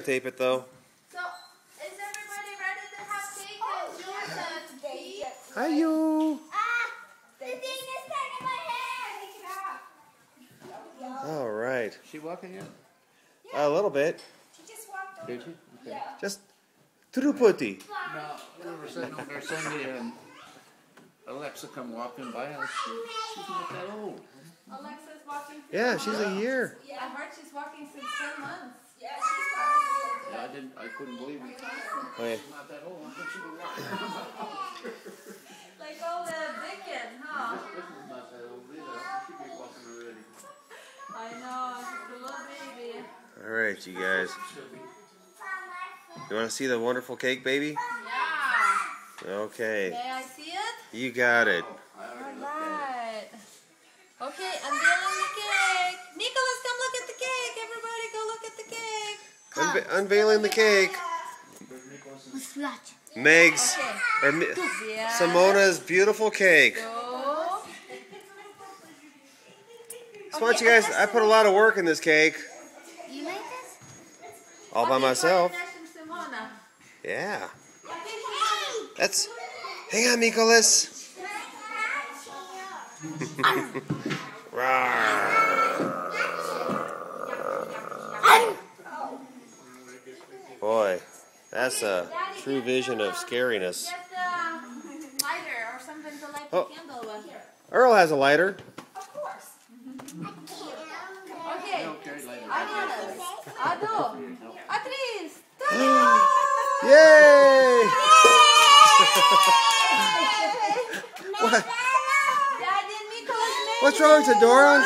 Tape it though. So, is everybody ready to have cake and juice and tea? Hi you. The thing is stuck in my hair. Take it off. All right. She walking yet? A little bit. She just walked over. Did she? Okay. Yeah. Just Tirupati. No, we were sitting over there Sunday and Alexa come walking by and she's not that old. Alexa's walking. Yeah, she's a year. Yeah. I heard she's walking since 10 months. Yeah, Yeah, I couldn't believe it. Oh, yeah. She's not that old. I think she was walking. Like all the Dickens, huh? This is not that old either. She should be walking already. I know, she's a little baby. All right, you guys. You want to see the wonderful cake, baby? Yeah. Okay. May I see it? You got it. Alright. Okay, unveiling the cake. Nicholas, come look at the cake. Everybody go look at the cake. Unveiling the cake. Meg's or Yeah. Simona's beautiful cake. Go. So why don't you guys? I put a lot of work in this cake. You made this? All by myself. Simona. Yeah. That's. Hang on, Nicholas. Boy, that's a true vision of scariness. Get the lighter or something to light Oh. the candle with. Earl has a lighter. Of course. Okay. Okay, later. Adios. Ado. Atris. Yay! What? Daddy and Nicholas made What's wrong, Tadora?